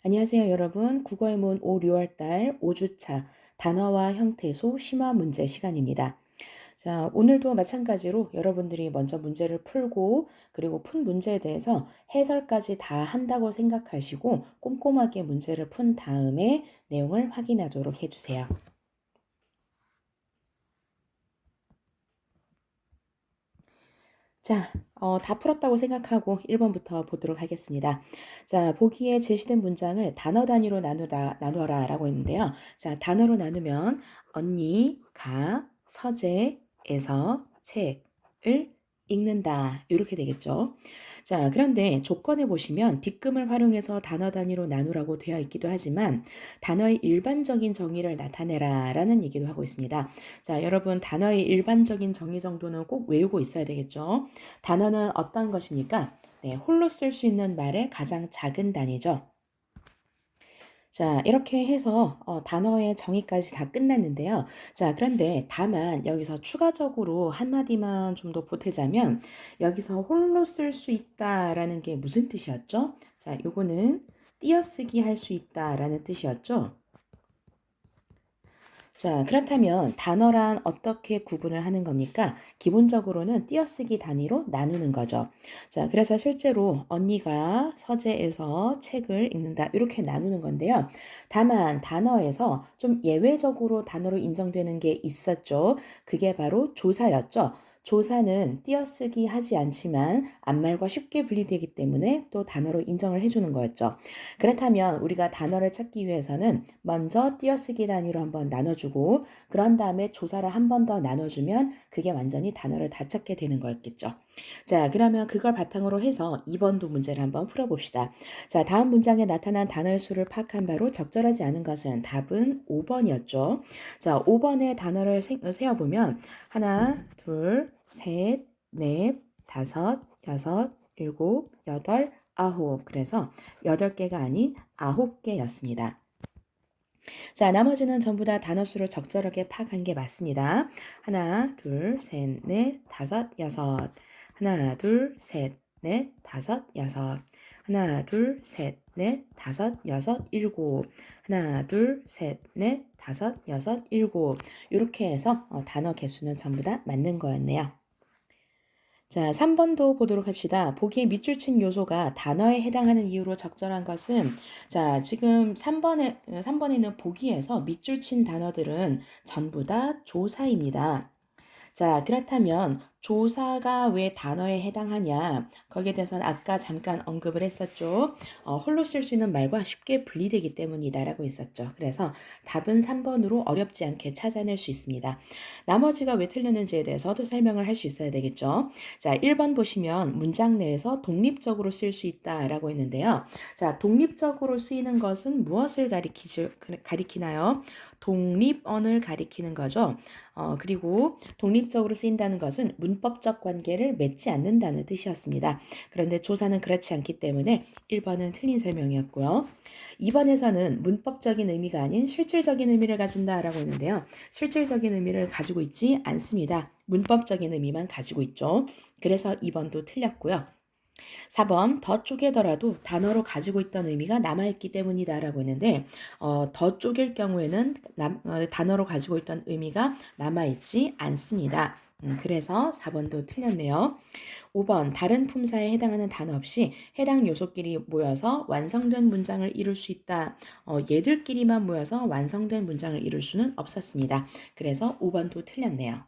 안녕하세요, 여러분. 국어의 문 5, 6월달 5주차 단어와 형태소 심화 문제 시간입니다. 자, 오늘도 마찬가지로 여러분들이 먼저 문제를 풀고 그리고 푼 문제에 대해서 해설까지 다 한다고 생각하시고 꼼꼼하게 문제를 푼 다음에 내용을 확인하도록 해주세요. 자, 다 풀었다고 생각하고 1번부터 보도록 하겠습니다. 자, 보기에 제시된 문장을 단어 단위로 나누라 라고 했는데요. 자, 단어로 나누면 언니가 서재에서 책을 읽는다. 이렇게 되겠죠. 자, 그런데 조건에 보시면 빗금을 활용해서 단어 단위로 나누라고 되어 있기도 하지만 단어의 일반적인 정의를 나타내라 라는 얘기도 하고 있습니다. 자, 여러분 단어의 일반적인 정의 정도는 꼭 외우고 있어야 되겠죠. 단어는 어떤 것입니까? 네, 홀로 쓸 수 있는 말의 가장 작은 단위죠. 자, 이렇게 해서 단어의 정의까지 다 끝났는데요. 자, 그런데 다만 여기서 추가적으로 한마디만 좀 더 보태자면 여기서 홀로 쓸 수 있다라는 게 무슨 뜻이었죠? 자, 요거는 띄어쓰기 할 수 있다라는 뜻이었죠. 자, 그렇다면 단어란 어떻게 구분을 하는 겁니까? 기본적으로는 띄어쓰기 단위로 나누는 거죠. 자, 그래서 실제로 언니가 서재에서 책을 읽는다. 이렇게 나누는 건데요. 다만 단어에서 좀 예외적으로 단어로 인정되는 게 있었죠. 그게 바로 조사였죠. 조사는 띄어쓰기 하지 않지만 앞말과 쉽게 분리되기 때문에 또 단어로 인정을 해주는 거였죠. 그렇다면 우리가 단어를 찾기 위해서는 먼저 띄어쓰기 단위로 한번 나눠주고 그런 다음에 조사를 한 번 더 나눠주면 그게 완전히 단어를 다 찾게 되는 거였겠죠. 자, 그러면 그걸 바탕으로 해서 2번도 문제를 한번 풀어봅시다. 자, 다음 문장에 나타난 단어의 수를 파악한 바로 적절하지 않은 것은 답은 5번이었죠. 자, 5번의 단어를 세어보면 하나, 둘, 셋, 넷, 다섯, 여섯, 일곱, 여덟, 아홉. 그래서 8개가 아닌 9개였습니다. 자, 나머지는 전부 다 단어 수를 적절하게 파악한 게 맞습니다. 하나, 둘, 셋, 넷, 다섯, 여섯. 하나, 둘, 셋, 넷, 다섯, 여섯. 하나, 둘, 셋, 넷, 다섯, 여섯, 일곱. 하나, 둘, 셋, 넷, 다섯, 여섯, 일곱. 이렇게 해서 단어 개수는 전부 다 맞는 거였네요. 자, 3번도 보도록 합시다. 보기에 밑줄 친 요소가 단어에 해당하는 이유로 적절한 것은 자, 지금 3번에 있는 보기에서 밑줄 친 단어들은 전부 다 조사입니다. 자, 그렇다면 조사가 왜 단어에 해당하냐? 거기에 대해서는 아까 잠깐 언급을 했었죠. 홀로 쓸 수 있는 말과 쉽게 분리되기 때문이다라고 했었죠. 그래서 답은 3번으로 어렵지 않게 찾아낼 수 있습니다. 나머지가 왜 틀렸는지에 대해서도 설명을 할 수 있어야 되겠죠. 자, 1번 보시면 문장 내에서 독립적으로 쓸 수 있다라고 했는데요. 자, 독립적으로 쓰이는 것은 무엇을 가리키나요? 독립언을 가리키는 거죠. 그리고 독립적으로 쓰인다는 것은 문법적 관계를 맺지 않는다는 뜻이었습니다. 그런데 조사는 그렇지 않기 때문에 1번은 틀린 설명이었고요. 2번에서는 문법적인 의미가 아닌 실질적인 의미를 가진다라고 했는데요. 실질적인 의미를 가지고 있지 않습니다. 문법적인 의미만 가지고 있죠. 그래서 2번도 틀렸고요. 4번 더 쪼개더라도 단어로 가지고 있던 의미가 남아있기 때문이다라고 했는데 더 쪼갤 경우에는 단어로 가지고 있던 의미가 남아있지 않습니다. 그래서 4번도 틀렸네요. 5번 다른 품사에 해당하는 단어 없이 해당 요소끼리 모여서 완성된 문장을 이룰 수 있다. 얘들끼리만 모여서 완성된 문장을 이룰 수는 없었습니다. 그래서 5번도 틀렸네요.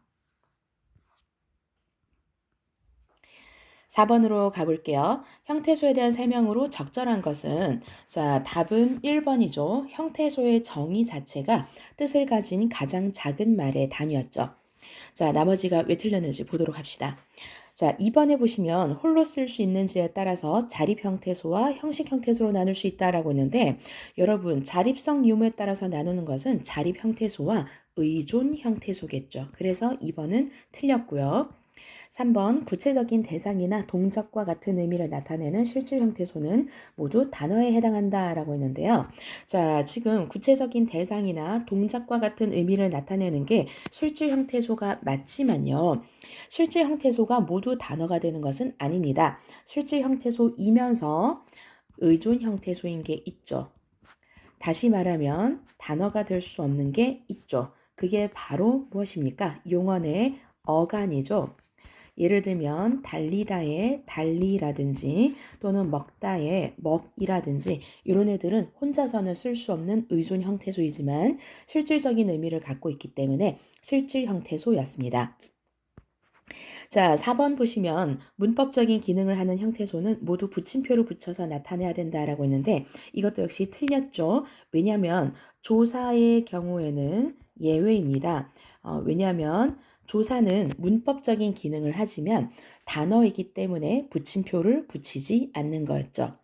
4번으로 가볼게요. 형태소에 대한 설명으로 적절한 것은 자, 답은 1번이죠. 형태소의 정의 자체가 뜻을 가진 가장 작은 말의 단위였죠. 자, 나머지가 왜 틀렸는지 보도록 합시다. 자, 2번에 보시면 홀로 쓸 수 있는지에 따라서 자립 형태소와 형식 형태소로 나눌 수 있다라고 했는데 여러분, 자립성 유무에 따라서 나누는 것은 자립 형태소와 의존 형태소겠죠. 그래서 2번은 틀렸고요. 3번 구체적인 대상이나 동작과 같은 의미를 나타내는 실질 형태소는 모두 단어에 해당한다라고 했는데요. 자, 지금 구체적인 대상이나 동작과 같은 의미를 나타내는 게 실질 형태소가 맞지만요. 실질 형태소가 모두 단어가 되는 것은 아닙니다. 실질 형태소이면서 의존 형태소인 게 있죠. 다시 말하면 단어가 될 수 없는 게 있죠. 그게 바로 무엇입니까? 용언의 어간이죠. 예를 들면 달리다의 달리라든지 또는 먹다의 먹이라든지 이런 애들은 혼자서는 쓸 수 없는 의존 형태소이지만 실질적인 의미를 갖고 있기 때문에 실질 형태소였습니다. 자, 4번 보시면 문법적인 기능을 하는 형태소는 모두 붙임표를 붙여서 나타내야 된다라고 했는데 이것도 역시 틀렸죠. 왜냐하면 조사의 경우에는 예외입니다. 왜냐하면 조사는 문법적인 기능을 하지만 단어이기 때문에 붙임표를 붙이지 않는 거였죠.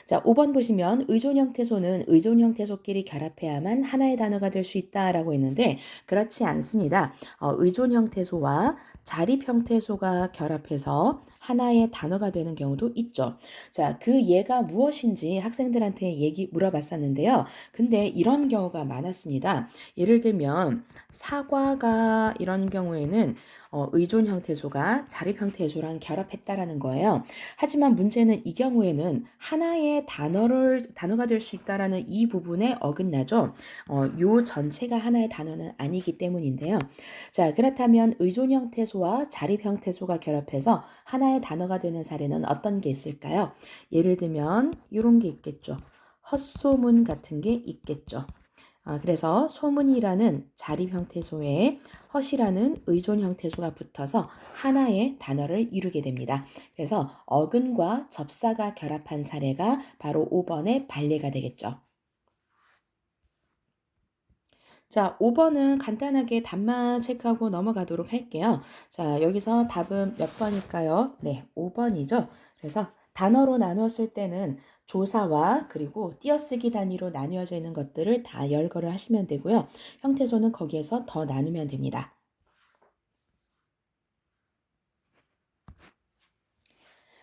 자, 5번 보시면 의존 형태소는 의존 형태소끼리 결합해야만 하나의 단어가 될 수 있다라고 했는데 그렇지 않습니다. 의존 형태소와 자립 형태소가 결합해서 하나의 단어가 되는 경우도 있죠. 자, 그 예가 무엇인지 학생들한테 얘기 물어봤었는데요. 근데 이런 경우가 많았습니다. 예를 들면 사과가 이런 경우에는 의존 형태소가 자립 형태소랑 결합했다라는 거예요. 하지만 문제는 이 경우에는 하나의 단어가 될 수 있다라는 이 부분에 어긋나죠. 요 전체가 하나의 단어는 아니기 때문인데요. 자, 그렇다면 의존 형태소와 자립 형태소가 결합해서 하나의 단어가 되는 사례는 어떤 게 있을까요? 예를 들면 이런 게 있겠죠. 헛소문 같은 게 있겠죠. 그래서 소문이라는 자립 형태소에 헛이라는 의존 형태소가 붙어서 하나의 단어를 이루게 됩니다. 그래서 어근과 접사가 결합한 사례가 바로 5번의 발례가 되겠죠. 자, 5번은 간단하게 답만 체크하고 넘어가도록 할게요. 자, 여기서 답은 몇 번일까요? 네, 5번이죠. 그래서 단어로 나누었을 때는 조사와 그리고 띄어쓰기 단위로 나뉘어져 있는 것들을 다 열거를 하시면 되고요. 형태소는 거기에서 더 나누면 됩니다.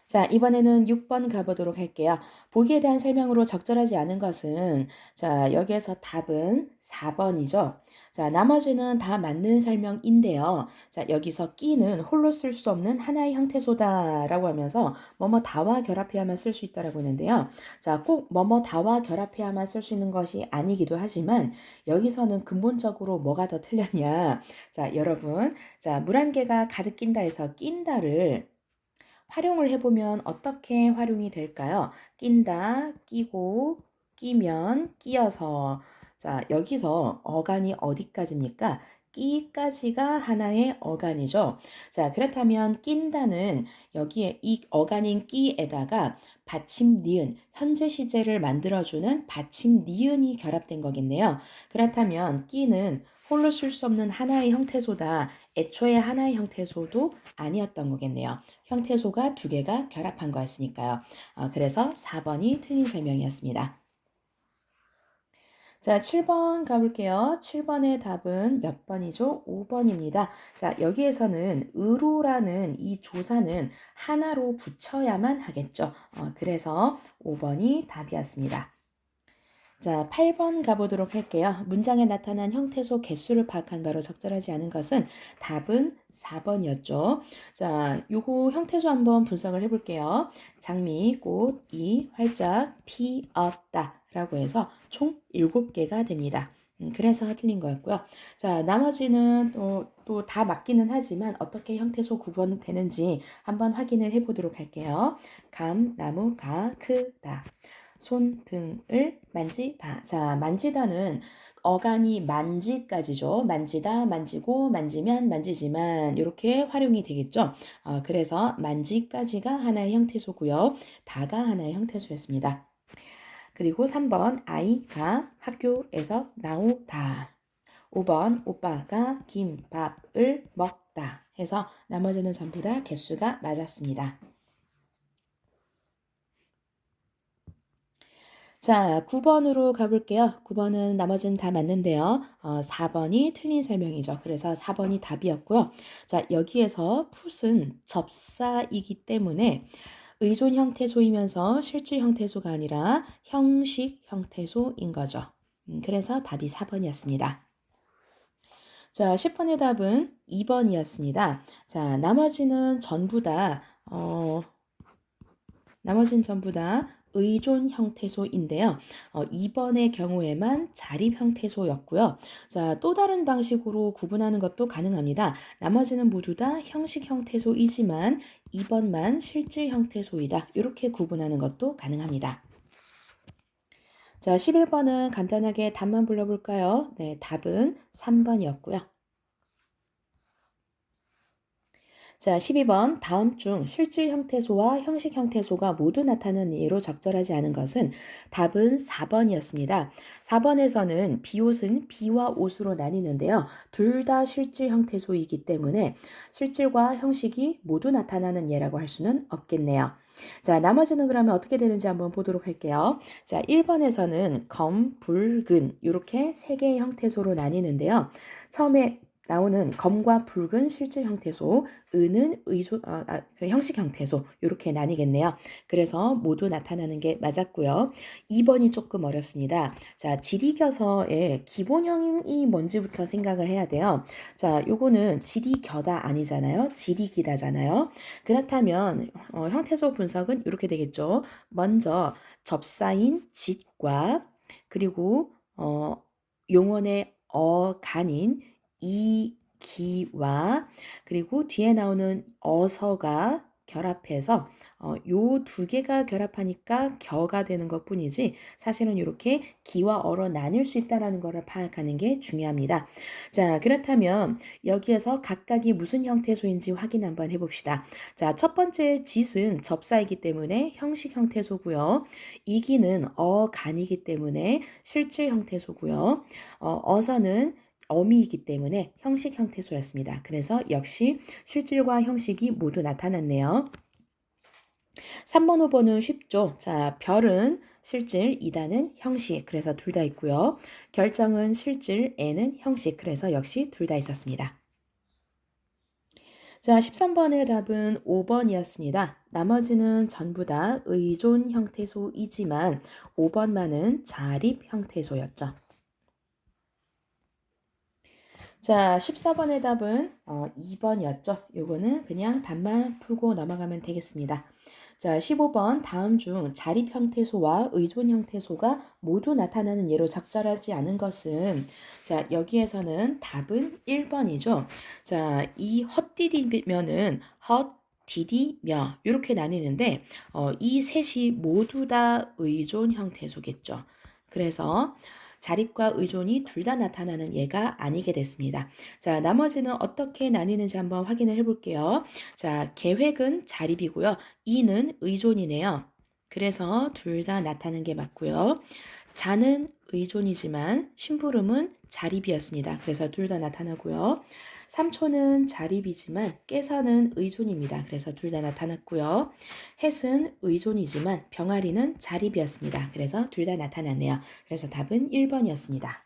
자, 이번에는 6번 가보도록 할게요. 보기에 대한 설명으로 적절하지 않은 것은, 자, 여기에서 답은 4번이죠. 자, 나머지는 다 맞는 설명인데요. 자, 여기서 끼는 홀로 쓸 수 없는 하나의 형태소다라고 하면서 뭐뭐 다와 결합해야만 쓸 수 있다라고 했는데요. 자, 꼭 뭐뭐 다와 결합해야만 쓸 수 있는 것이 아니기도 하지만 여기서는 근본적으로 뭐가 더 틀렸냐. 자, 여러분. 자, 물 한 개가 가득 낀다 해서 낀다를 활용을 해보면 어떻게 활용이 될까요? 낀다, 끼고, 끼면, 끼어서. 자, 여기서 어간이 어디까지입니까? 끼까지가 하나의 어간이죠. 자, 그렇다면 낀다는 여기에 이 어간인 끼에다가 받침 니은, 현재 시제를 만들어주는 받침 니은이 결합된 거겠네요. 그렇다면 끼는 홀로 쓸 수 없는 하나의 형태소다. 애초에 하나의 형태소도 아니었던 거겠네요. 형태소가 두 개가 결합한 거였으니까요. 그래서 4번이 틀린 설명이었습니다. 자, 7번 가볼게요. 7번의 답은 몇 번이죠? 5번입니다. 자, 여기에서는 의로라는 이 조사는 하나로 붙여야만 하겠죠. 그래서 5번이 답이었습니다. 자, 8번 가보도록 할게요. 문장에 나타난 형태소 개수를 파악한 바로 적절하지 않은 것은 답은 4번이었죠. 자, 요거 형태소 한번 분석을 해볼게요. 장미, 꽃이 활짝 피었다 라고 해서 총 7개가 됩니다. 그래서 틀린 거였고요. 자, 나머지는 또 다 맞기는 하지만 어떻게 형태소 구분되는지 한번 확인을 해보도록 할게요. 감, 나무, 가, 크다. 손등을 만지다. 자, 만지다는 어간이 만지까지죠. 만지다, 만지고, 만지면, 만지지만 이렇게 활용이 되겠죠. 그래서 만지까지가 하나의 형태소고요. 다가 하나의 형태소였습니다. 그리고 3번 아이가 학교에서 나오다. 5번 오빠가 김밥을 먹다 해서 나머지는 전부 다 개수가 맞았습니다. 자, 9번으로 가볼게요. 9번은 나머지는 다 맞는데요. 4번이 틀린 설명이죠. 그래서 4번이 답이었고요. 자, 여기에서 풋은 접사이기 때문에 의존 형태소이면서 실질 형태소가 아니라 형식 형태소인 거죠. 그래서 답이 4번이었습니다. 자, 10번의 답은 2번이었습니다. 자, 나머지는 전부 다 의존 형태소인데요. 2번의 경우에만 자립 형태소였고요. 자, 또 다른 방식으로 구분하는 것도 가능합니다. 나머지는 모두 다 형식 형태소이지만 2번만 실질 형태소이다. 이렇게 구분하는 것도 가능합니다. 자, 11번은 간단하게 답만 불러볼까요? 네, 답은 3번이었고요. 자, 12번 다음 중 실질 형태소와 형식 형태소가 모두 나타나는 예로 적절하지 않은 것은 답은 4번이었습니다. 4번에서는 비옷은 비와 옷으로 나뉘는데요. 둘 다 실질 형태소이기 때문에 실질과 형식이 모두 나타나는 예라고 할 수는 없겠네요. 자, 나머지는 그러면 어떻게 되는지 한번 보도록 할게요. 자, 1번에서는 검, 붉, 은 이렇게 세 개의 형태소로 나뉘는데요. 처음에 나오는 검과 붉은 실질 형태소, 은은 그 형식 형태소 이렇게 나뉘겠네요. 그래서 모두 나타나는 게 맞았고요. 2번이 조금 어렵습니다. 자, 지리겨서의 기본형이 뭔지부터 생각을 해야 돼요. 자, 요거는 지리겨다 아니잖아요. 지리기다잖아요. 그렇다면 형태소 분석은 이렇게 되겠죠. 먼저 접사인 짓과 그리고 용언의 어간인 이기와 그리고 뒤에 나오는 어서가 결합해서 요 두 개가 결합하니까 겨가 되는 것뿐이지 사실은 이렇게 기와 어로 나뉠 수 있다는 것을 파악하는 게 중요합니다. 자, 그렇다면 여기에서 각각이 무슨 형태소인지 확인 한번 해봅시다. 자, 첫 번째 짓은 접사이기 때문에 형식 형태소고요. 이기는 어간이기 때문에 실질 형태소고요. 어서는 어미이기 때문에 형식 형태소였습니다. 그래서 역시 실질과 형식이 모두 나타났네요. 3번, 5번은 쉽죠. 자, 별은 실질, 이다는 형식. 그래서 둘 다 있고요. 결정은 실질, 애는 형식. 그래서 역시 둘 다 있었습니다. 자, 13번의 답은 5번이었습니다. 나머지는 전부 다 의존 형태소이지만 5번만은 자립 형태소였죠. 자, 14번의 답은 2번이었죠. 요거는 그냥 답만 풀고 넘어가면 되겠습니다. 자, 15번 다음 중 자립 형태소와 의존 형태소가 모두 나타나는 예로 적절하지 않은 것은 자, 여기에서는 답은 1번이죠. 자, 이 헛디디면은 헛디디며 이렇게 나뉘는데 이 셋이 모두 다 의존 형태소겠죠. 그래서 자립과 의존이 둘 다 나타나는 예가 아니게 됐습니다. 자, 나머지는 어떻게 나뉘는지 한번 확인을 해볼게요. 자, 계획은 자립이고요. 이는 의존이네요. 그래서 둘 다 나타나는 게 맞고요. 자는 의존이지만 심부름은 자립이었습니다. 그래서 둘 다 나타나고요. 삼초는 자립이지만 깨서는 의존입니다. 그래서 둘 다 나타났고요. 햇은 의존이지만 병아리는 자립이었습니다. 그래서 둘 다 나타났네요. 그래서 답은 1번이었습니다.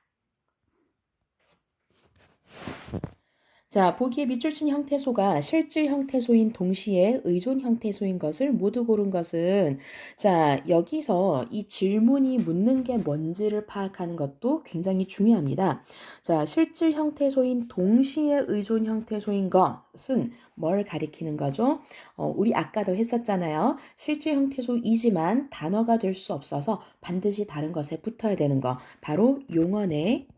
자, 보기에 밑줄 친 형태소가 실질 형태소인 동시에 의존 형태소인 것을 모두 고른 것은 자, 여기서 이 질문이 묻는 게 뭔지를 파악하는 것도 굉장히 중요합니다. 자, 실질 형태소인 동시에 의존 형태소인 것은 뭘 가리키는 거죠? 우리 아까도 했었잖아요. 실질 형태소이지만 단어가 될 수 없어서 반드시 다른 것에 붙어야 되는 거. 바로 용언의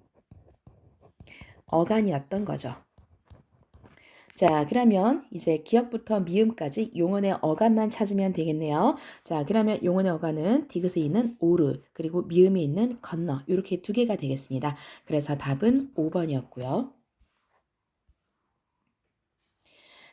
어간이었던 거죠. 자, 그러면 이제 기역부터 미음까지 용언의 어간만 찾으면 되겠네요. 자, 그러면 용언의 어간은 디귿에 있는 오르, 그리고 미음에 있는 건너 이렇게 두 개가 되겠습니다. 그래서 답은 5번이었고요.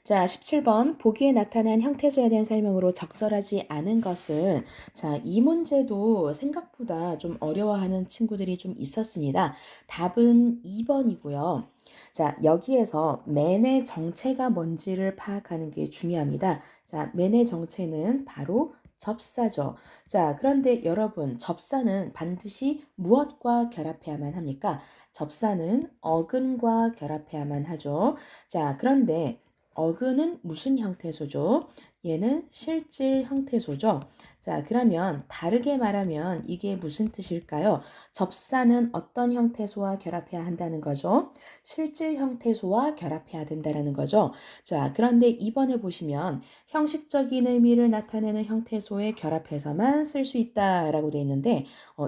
자, 17번 보기에 나타난 형태소에 대한 설명으로 적절하지 않은 것은 자, 이 문제도 생각보다 좀 어려워하는 친구들이 좀 있었습니다. 답은 2번이고요. 자, 여기에서 맨의 정체가 뭔지를 파악하는 게 중요합니다. 자, 맨의 정체는 바로 접사죠. 자, 그런데 여러분, 접사는 반드시 무엇과 결합해야만 합니까? 접사는 어근과 결합해야만 하죠. 자, 그런데 어근은 무슨 형태소죠? 얘는 실질 형태소죠. 자, 그러면 다르게 말하면 이게 무슨 뜻일까요? 접사는 어떤 형태소와 결합해야 한다는 거죠? 실질 형태소와 결합해야 된다는 거죠. 자, 그런데 이번에 보시면 형식적인 의미를 나타내는 형태소에 결합해서만 쓸 수 있다라고 되어 있는데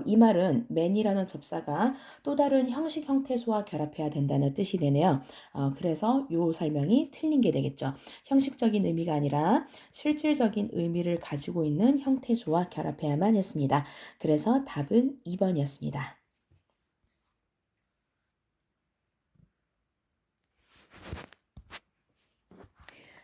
이 말은 man이라는 접사가 또 다른 형식 형태소와 결합해야 된다는 뜻이 되네요. 그래서 이 설명이 틀린 게 되겠죠. 형식적인 의미가 아니라 실질적인 의미를 가지고 있는 형태소와 결합해야만 했습니다. 그래서 답은 2번이었습니다.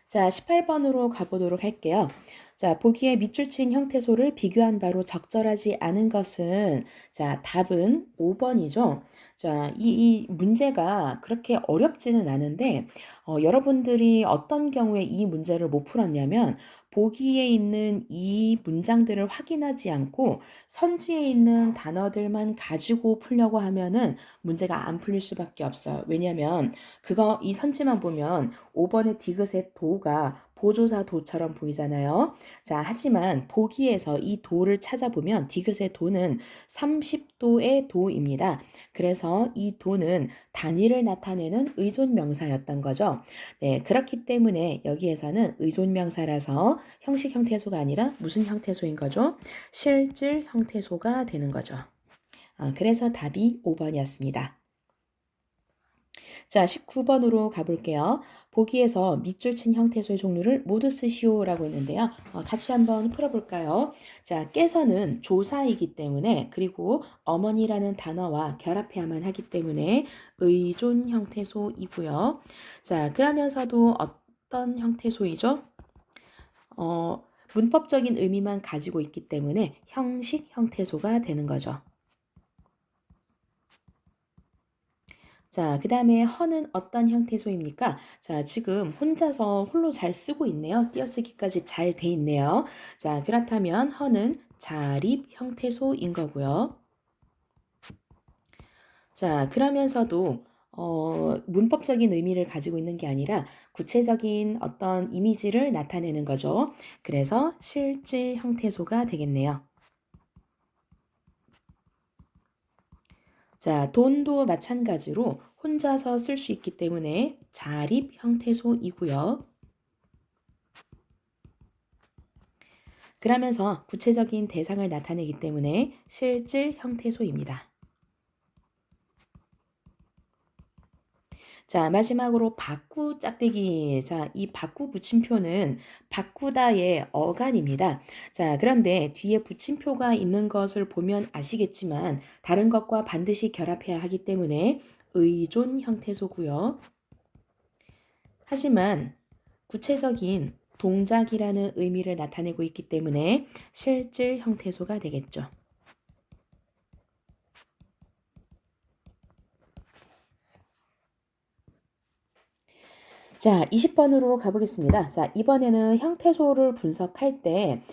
자, 18번으로 가보도록 할게요. 자, 보기에 밑줄 친 형태소를 비교한 바로 적절하지 않은 것은, 자, 답은 5번이죠. 자, 이 문제가 그렇게 어렵지는 않은데, 여러분들이 어떤 경우에 이 문제를 못 풀었냐면, 보기에 있는 이 문장들을 확인하지 않고 선지에 있는 단어들만 가지고 풀려고 하면은 문제가 안 풀릴 수밖에 없어요. 왜냐면 이 선지만 보면 5번의 디귿의 도가 보조사 도처럼 보이잖아요. 자, 하지만 보기에서 이 도를 찾아보면 디귿의 도는 30도의 도입니다. 그래서 이 도는 단위를 나타내는 의존명사였던 거죠. 네, 그렇기 때문에 여기에서는 의존명사라서 형식 형태소가 아니라 무슨 형태소인 거죠? 실질 형태소가 되는 거죠. 그래서 답이 5번이었습니다. 자, 19번으로 가볼게요. 보기에서 밑줄 친 형태소의 종류를 모두 쓰시오라고 했는데요. 같이 한번 풀어볼까요? 자, 깨서는 조사이기 때문에 그리고 어머니라는 단어와 결합해야만 하기 때문에 의존 형태소이고요. 자, 그러면서도 어떤 형태소이죠? 문법적인 의미만 가지고 있기 때문에 형식 형태소가 되는 거죠. 자, 그 다음에 허는 어떤 형태소입니까? 자, 지금 혼자서 홀로 잘 쓰고 있네요. 띄어쓰기까지 잘 돼 있네요. 자, 그렇다면 허는 자립 형태소인 거고요. 자, 그러면서도 문법적인 의미를 가지고 있는 게 아니라 구체적인 어떤 이미지를 나타내는 거죠. 그래서 실질 형태소가 되겠네요. 자, 돈도 마찬가지로 혼자서 쓸 수 있기 때문에 자립 형태소이고요. 그러면서 구체적인 대상을 나타내기 때문에 실질 형태소입니다. 자, 마지막으로 바꾸 짝대기. 자, 이 바꾸 붙임표는 바꾸다의 어간입니다. 자, 그런데 뒤에 붙임표가 있는 것을 보면 아시겠지만 다른 것과 반드시 결합해야 하기 때문에 의존 형태소고요. 하지만 구체적인 동작이라는 의미를 나타내고 있기 때문에 실질 형태소가 되겠죠. 자, 20번으로 가보겠습니다. 자, 이번에는 형태소를 분석할 때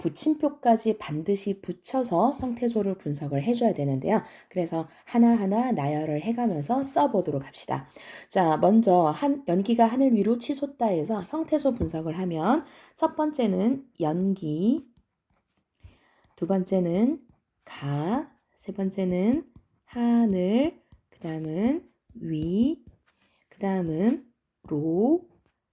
붙임표까지 반드시 붙여서 형태소를 분석을 해줘야 되는데요. 그래서 하나하나 나열을 해가면서 써보도록 합시다. 자, 먼저 연기가 하늘 위로 치솟다에서 형태소 분석을 하면 첫 번째는 연기, 두 번째는 가, 세 번째는 하늘, 그 다음은 위, 그 다음은 로.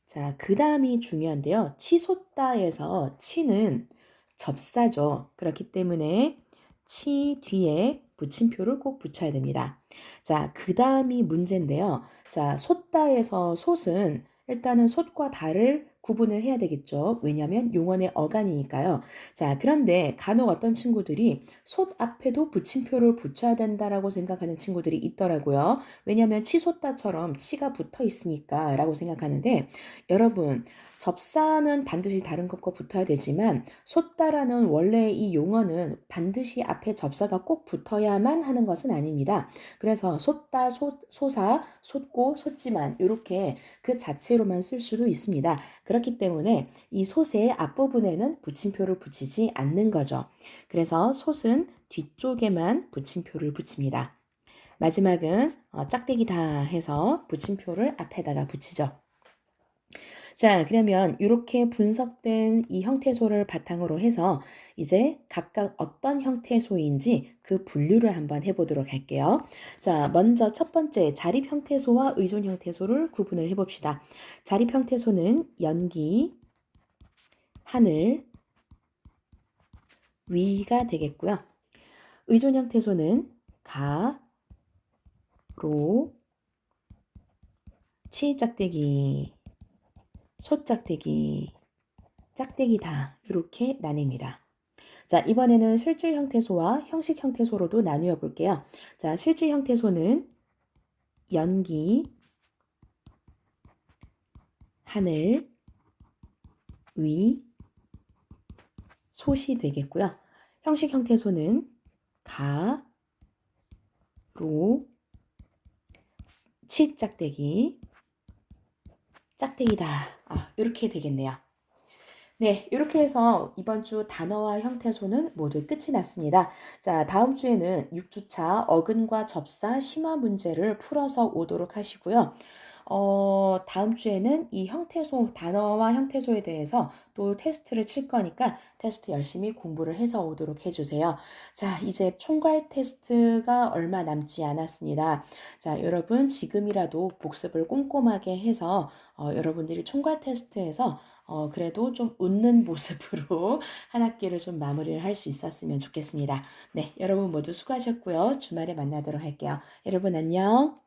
자, 그 다음이 중요한데요. 치솟다에서 치는 접사죠. 그렇기 때문에 치 뒤에 붙임표를 꼭 붙여야 됩니다. 자, 그 다음이 문제인데요. 자, 솟다에서 솟은 일단은 솟과 다를 구분을 해야 되겠죠. 왜냐하면 용언의 어간이니까요. 자, 그런데 간혹 어떤 친구들이 솟 앞에도 붙임표를 붙여야 된다라고 생각하는 친구들이 있더라고요. 왜냐하면 치솟다처럼 치가 붙어 있으니까 라고 생각하는데 여러분 접사는 반드시 다른 것과 붙어야 되지만 솟다라는 원래 이 용어는 반드시 앞에 접사가 꼭 붙어야만 하는 것은 아닙니다. 그래서 솟다, 솟아, 솟고, 솟지만 이렇게 그 자체로만 쓸 수도 있습니다. 그렇기 때문에 이 솟의 앞부분에는 붙임표를 붙이지 않는 거죠. 그래서 솟은 뒤쪽에만 붙임표를 붙입니다. 마지막은 짝대기 다 해서 붙임표를 앞에다가 붙이죠. 자, 그러면 이렇게 분석된 이 형태소를 바탕으로 해서 이제 각각 어떤 형태소인지 그 분류를 한번 해보도록 할게요. 자, 먼저 첫 번째 자립 형태소와 의존 형태소를 구분을 해봅시다. 자립 형태소는 연기, 하늘, 위가 되겠고요. 의존 형태소는 가, 로, 치 짝대기, 소 짝대기, 짝대기다 이렇게 나뉩니다. 자, 이번에는 실질 형태소와 형식 형태소로도 나누어 볼게요. 자, 실질 형태소는 연기, 하늘, 위, 솥이 되겠고요. 형식 형태소는 가, 로, 치 짝대기, 짝대기다. 이렇게 되겠네요. 네, 이렇게 해서 이번 주 단어와 형태소는 모두 끝이 났습니다. 자, 다음 주에는 6주차 어근과 접사 심화 문제를 풀어서 오도록 하시고요. 다음 주에는 이 형태소, 단어와 형태소에 대해서 또 테스트를 칠 거니까 테스트 열심히 공부를 해서 오도록 해주세요. 자, 이제 총괄 테스트가 얼마 남지 않았습니다. 자, 여러분 지금이라도 복습을 꼼꼼하게 해서 여러분들이 총괄 테스트에서 그래도 좀 웃는 모습으로 한 학기를 좀 마무리를 할 수 있었으면 좋겠습니다. 네, 여러분 모두 수고하셨고요. 주말에 만나도록 할게요. 여러분 안녕.